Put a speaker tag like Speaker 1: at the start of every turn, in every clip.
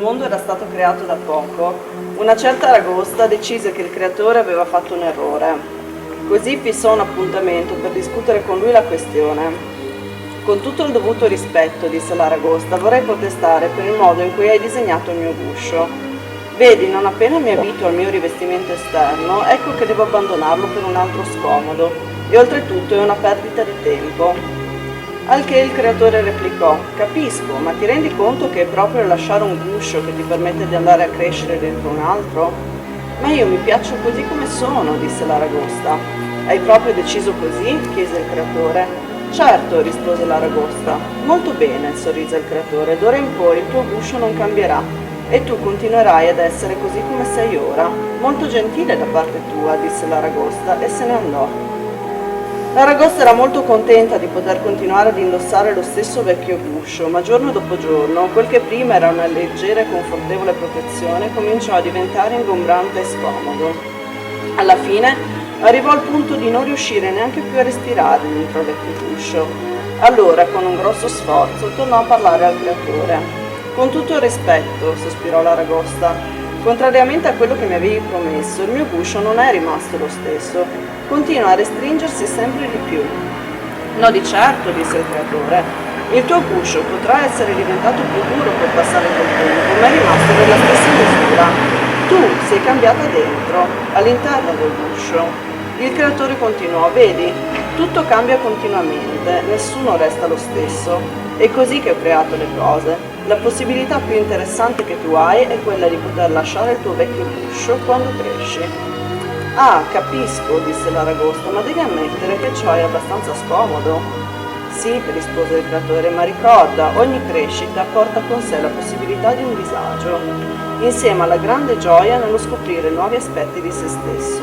Speaker 1: mondo era stato creato da poco, una certa Aragosta decise che il creatore aveva fatto un errore. Così fissò un appuntamento per discutere con lui la questione. Con tutto il dovuto rispetto, disse l'Aragosta, vorrei protestare per il modo in cui hai disegnato il mio guscio. Vedi, non appena mi abituo al mio rivestimento esterno, ecco che devo abbandonarlo per un altro scomodo, e oltretutto è una perdita di tempo. Al che il creatore replicò: capisco, ma ti rendi conto che è proprio lasciare un guscio che ti permette di andare a crescere dentro un altro? Ma io mi piaccio così come sono, disse l'Aragosta. Hai proprio deciso così? Chiese il creatore. Certo, rispose l'Aragosta. Molto bene, sorrise il creatore, d'ora in poi il tuo guscio non cambierà e tu continuerai ad essere così come sei ora. Molto gentile da parte tua, disse l'Aragosta e se ne andò. L'Aragosta era molto contenta di poter continuare ad indossare lo stesso vecchio guscio, ma giorno dopo giorno, quel che prima era una leggera e confortevole protezione, cominciò a diventare ingombrante e scomodo. Alla fine arrivò al punto di non riuscire neanche più a respirare dentro il vecchio guscio. Allora, con un grosso sforzo, tornò a parlare al creatore. Con tutto il rispetto, sospirò l'Aragosta, contrariamente a quello che mi avevi promesso, il mio guscio non è rimasto lo stesso. Continua a restringersi sempre di più. No, di certo, disse il creatore. Il tuo guscio potrà essere diventato più duro col passare del tempo, ma è rimasto nella stessa misura. Tu sei cambiata dentro, all'interno del guscio. Il creatore continuò: vedi, tutto cambia continuamente, nessuno resta lo stesso. È così che ho creato le cose. La possibilità più interessante che tu hai è quella di poter lasciare il tuo vecchio guscio quando cresci. Ah, capisco, disse l'Aragosta, ma devi ammettere che ciò è abbastanza scomodo. Sì, rispose il creatore, ma ricorda, ogni crescita porta con sé la possibilità di un disagio, insieme alla grande gioia nello scoprire nuovi aspetti di se stesso.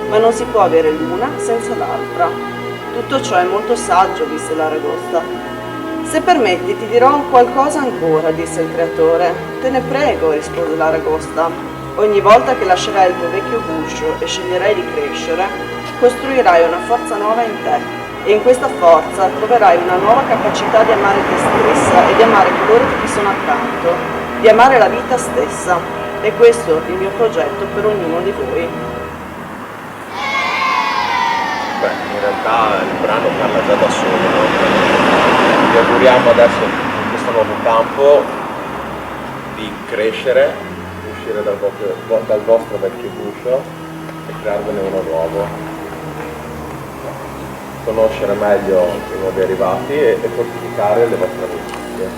Speaker 1: Ma non si può avere l'una senza l'altra. Tutto ciò è molto saggio, disse l'Aragosta. Se permetti, ti dirò qualcosa ancora, disse il creatore. Te ne prego, rispose l'Aragosta. Ogni volta che lascerai il tuo vecchio guscio e sceglierai di crescere, costruirai una forza nuova in te e in questa forza troverai una nuova capacità di amare te stessa e di amare coloro che ti sono accanto, di amare la vita stessa. E questo è il mio progetto per ognuno di voi.
Speaker 2: Beh, in realtà il brano parla già da solo, no? Vi auguriamo adesso in questo nuovo campo di crescere, uscire dal vostro vecchio guscio e crearvene uno nuovo, conoscere meglio i nuovi arrivati e fortificare le vostre amicizie.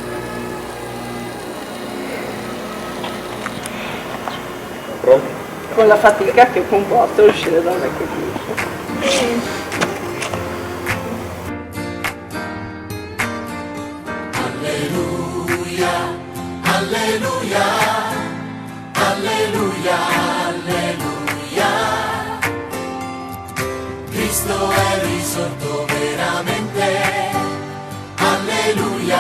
Speaker 2: Pronti?
Speaker 1: Con la fatica che comporta uscire dal vecchio guscio.
Speaker 3: Alleluia, alleluia. Alleluia, alleluia, Cristo è risorto veramente. Alleluia,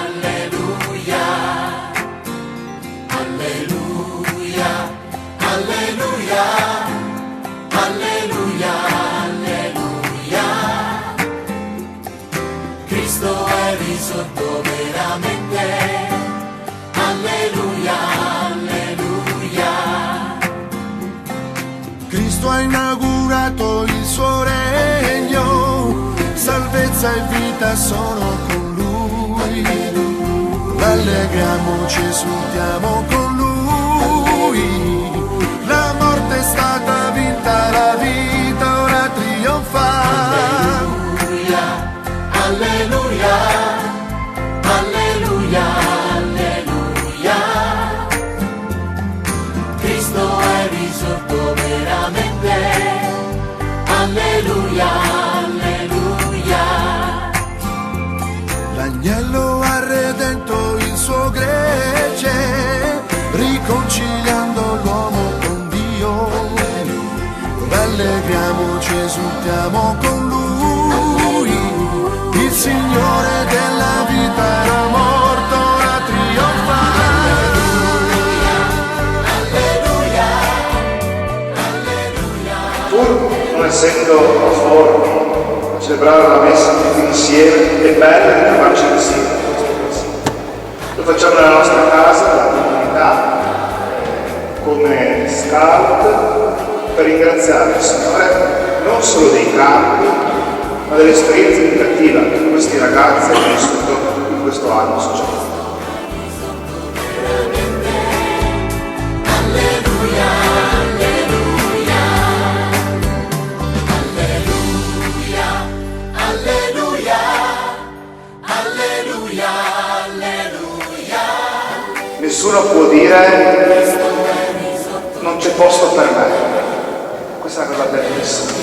Speaker 3: alleluia, alleluia, alleluia, alleluia, alleluia, Cristo è risorto veramente. Alleluia.
Speaker 4: Cristo ha inaugurato il suo regno, salvezza e vita sono con Lui. Rallegriamoci, esultiamo con Lui. La morte è stata vinta, la vita ora trionfa.
Speaker 3: Alleluia, alleluia, alleluia. Cristo è risorto veramente. Alleluia, alleluia.
Speaker 4: L'agnello ha redento il suo gregge, riconciliando l'uomo con Dio. Rallegriamoci, esultiamo con Lui. Il Signore della vita era morto, ora trionfa.
Speaker 5: Non essendo forti a celebrare la messa tutti insieme, è bello ritrovarci insieme. Lo facciamo nella nostra casa, nella comunità, scout per ringraziare il Signore non solo dei campi, ma dell'esperienza educativa che questi ragazzi hanno vissuto in questo anno sociale. Nessuno può dire non c'è posto per me. Questa è una cosa bellissima.